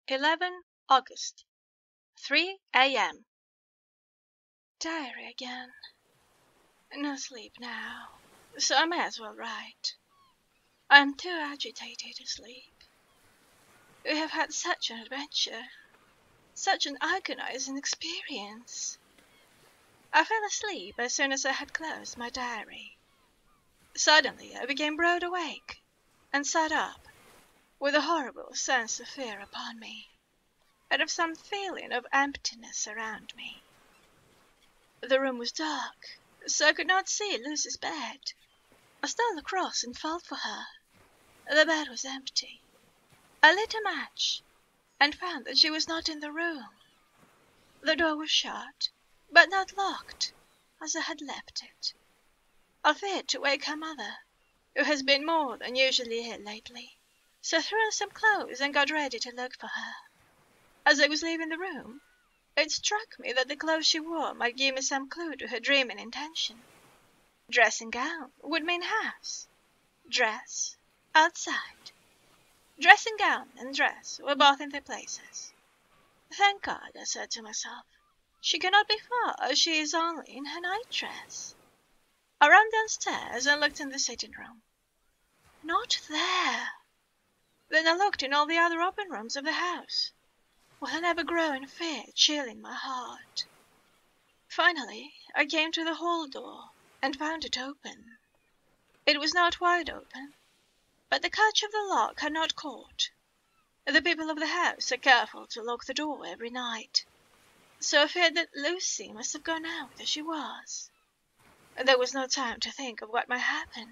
11 August, 3 a.m. Diary again. No sleep now, so I may as well write. I am too agitated to sleep. We have had such an adventure, such an agonizing experience. I fell asleep as soon as I had closed my diary. Suddenly I became broad awake, and sat up, with a horrible sense of fear upon me, and of some feeling of emptiness around me. The room was dark, so I could not see Lucy's bed. I stole across and felt for her. The bed was empty. I lit a match, and found that she was not in the room. The door was shut, but not locked, as I had left it. I feared to wake her mother, who has been more than usually ill lately, so threw on some clothes and got ready to look for her. As I was leaving the room, it struck me that the clothes she wore might give me some clue to her dreaming intention. Dressing gown would mean house. Dress, outside. Dressing gown and dress were both in their places. Thank God, I said to myself. She cannot be far, as she is only in her night-dress. I ran downstairs and looked in the sitting-room. Not there. Then I looked in all the other open rooms of the house, with an ever-growing fear chilling my heart. Finally, I came to the hall door and found it open. It was not wide open, but the catch of the lock had not caught. The people of the house are careful to lock the door every night, so I feared that Lucy must have gone out as she was. There was no time to think of what might happen.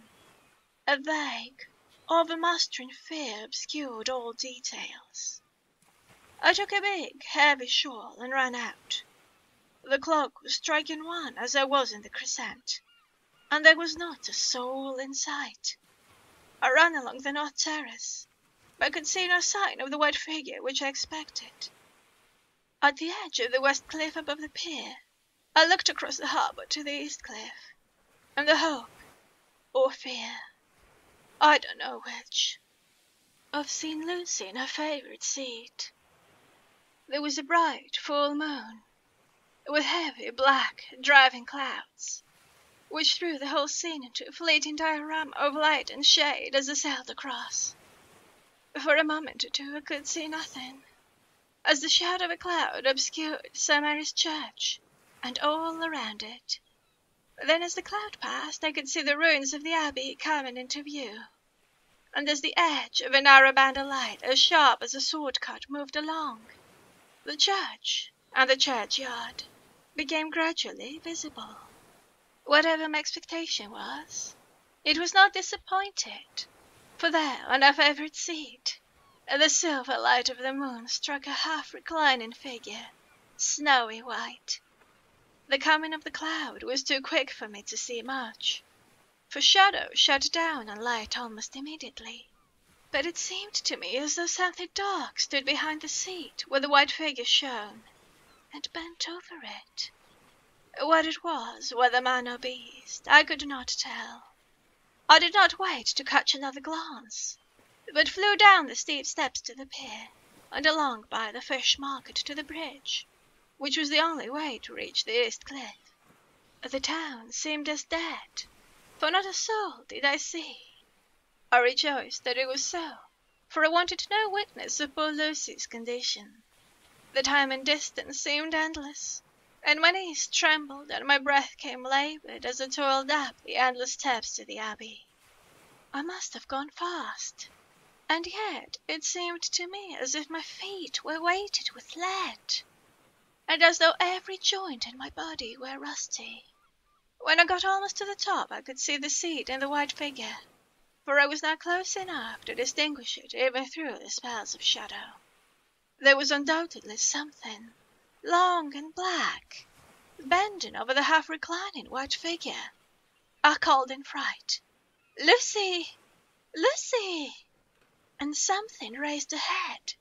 A vague, overmastering fear obscured all details. I took a big, heavy shawl and ran out. The clock was striking 1 as I was in the crescent, and there was not a soul in sight. I ran along the north terrace, but could see no sign of the white figure which I expected. At the edge of the west cliff above the pier, I looked across the harbour to the east cliff, and the hope, or fear, I don't know which, of seeing Lucy in her favourite seat. There was a bright full moon, with heavy black driving clouds, which threw the whole scene into a fleeting diorama of light and shade as I sailed across. For a moment or two I could see nothing, as the shadow of a cloud obscured St. Mary's Church, and all around it. Then as the cloud passed I could see the ruins of the abbey coming into view, and as the edge of a narrow band of light as sharp as a sword-cut moved along, the church and the churchyard became gradually visible. Whatever my expectation was, it was not disappointed, for there, on our favourite seat, the silver light of the moon struck a half-reclining figure, snowy white. The coming of the cloud was too quick for me to see much, for shadow shut down on light almost immediately. But it seemed to me as though something dark stood behind the seat where the white figure shone, and bent over it. What it was, whether man or beast, I could not tell. I did not wait to catch another glance, but flew down the steep steps to the pier, and along by the fish market to the bridge, which was the only way to reach the east cliff. The town seemed as dead, for not a soul did I see. I rejoiced that it was so, for I wanted no witness of poor Lucy's condition. The time and distance seemed endless, and my knees trembled and my breath came laboured as I toiled up the endless steps to the abbey. I must have gone fast, and yet it seemed to me as if my feet were weighted with lead, and as though every joint in my body were rusty. When I got almost to the top I could see the seat and the white figure, for I was now close enough to distinguish it even through the spells of shadow. There was undoubtedly something, long and black, bending over the half-reclining white figure. I called in fright, "Lucy! Lucy!" And something raised a head,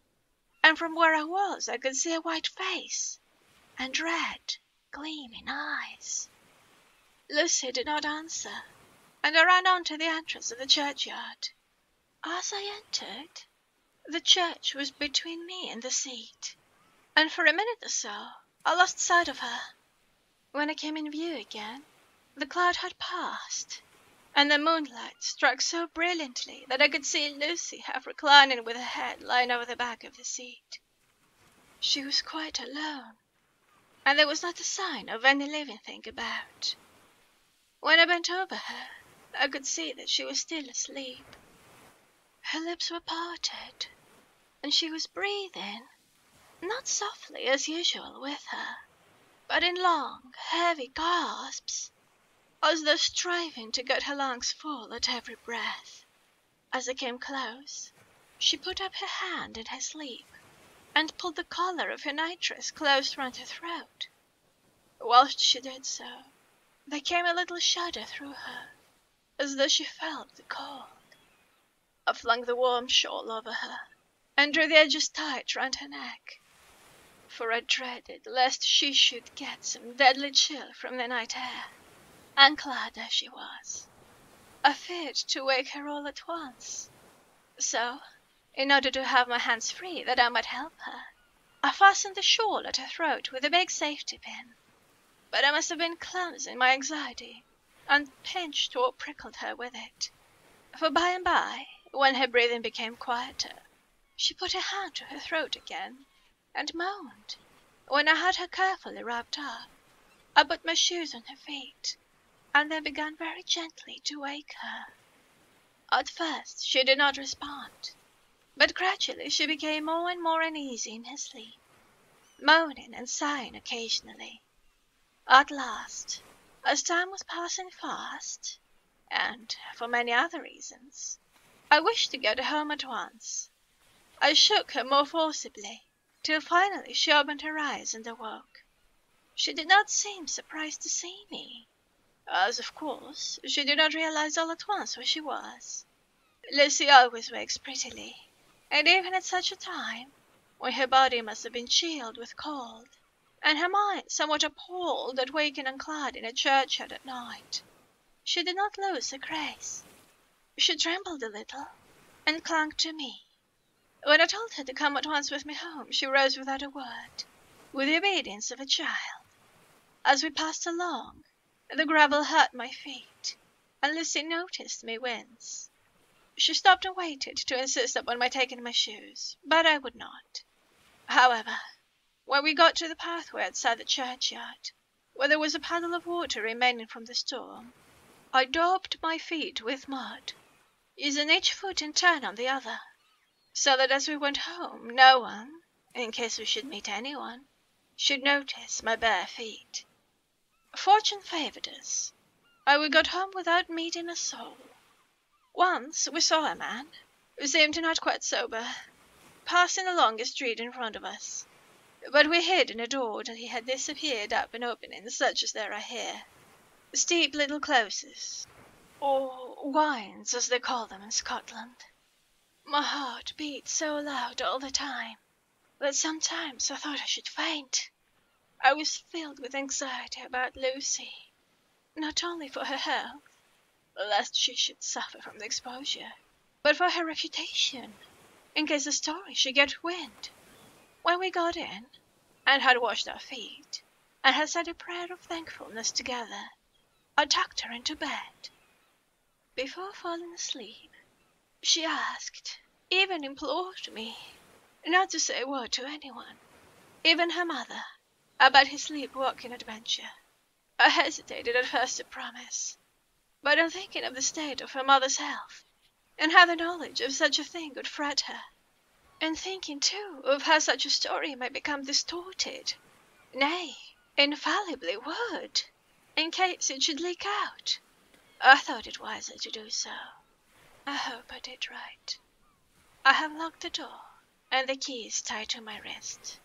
and from where I was I could see a white face, and red, gleaming eyes. Lucy did not answer, and I ran on to the entrance of the churchyard. As I entered, The church was between me and the seat, and for a minute or so I lost sight of her. When I came in view again, the cloud had passed, and the moonlight struck so brilliantly that I could see Lucy half reclining with her head lying over the back of the seat. She was quite alone, and there was not a sign of any living thing about. When I bent over her, I could see that she was still asleep. Her lips were parted, and she was breathing, not softly as usual with her, but in long, heavy gasps, as though striving to get her lungs full at every breath. As I came close, she put up her hand in her sleep and pulled the collar of her nightdress close round her throat. Whilst she did so, there came a little shudder through her, as though she felt the cold. I flung the warm shawl over her, and drew the edges tight round her neck, for I dreaded lest she should get some deadly chill from the night air, and clad as she was, I feared to wake her all at once. So, in order to have my hands free that I might help her, I fastened the shawl at her throat with a big safety pin. But I must have been clumsy in my anxiety, and pinched or prickled her with it, for by and by, when her breathing became quieter, she put her hand to her throat again, and moaned. When I had her carefully wrapped up, I put my shoes on her feet, and then began very gently to wake her. At first she did not respond, but gradually she became more and more uneasy in her sleep, moaning and sighing occasionally. At last, as time was passing fast, and for many other reasons, I wished to go to home at once. I shook her more forcibly, till finally she opened her eyes and awoke. She did not seem surprised to see me, as of course she did not realize all at once where she was. Lucy always wakes prettily, and even at such a time, when her body must have been chilled with cold, and her mind somewhat appalled at waking unclad in a churchyard at night, she did not lose her grace. She trembled a little, and clung to me. When I told her to come at once with me home, she rose without a word, with the obedience of a child. As we passed along, the gravel hurt my feet, and Lucy noticed me wince. She stopped and waited to insist upon my taking my shoes, but I would not. However, when we got to the pathway outside the churchyard, where there was a puddle of water remaining from the storm, I daubed my feet with mud, using each foot in turn on the other, so that as we went home no one, in case we should meet anyone, should notice my bare feet. Fortune favoured us, and we got home without meeting a soul. Once we saw a man, who seemed not quite sober, passing along a street in front of us, but we hid in a door till he had disappeared up an opening such as there are here, steep little closes, or wynds as they call them in Scotland. My heart beat so loud all the time that sometimes I thought I should faint. I was filled with anxiety about Lucy, not only for her health, lest she should suffer from the exposure, but for her reputation, in case the story should get wind. When we got in, and had washed our feet, and had said a prayer of thankfulness together, I tucked her into bed. Before falling asleep, she asked, even implored me, not to say a word to anyone, even her mother, about his sleep-walking adventure. I hesitated at first to promise, but on thinking of the state of her mother's health, and how the knowledge of such a thing would fret her, and thinking, too, of how such a story might become distorted, nay, infallibly would, in case it should leak out, I thought it wiser to do so. I hope I did right. I have locked the door, and the key is tied to my wrist,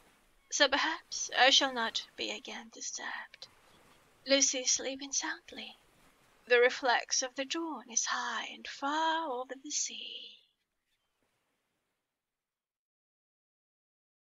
so perhaps I shall not be again disturbed. Lucy is sleeping soundly. The reflex of the dawn is high and far over the sea.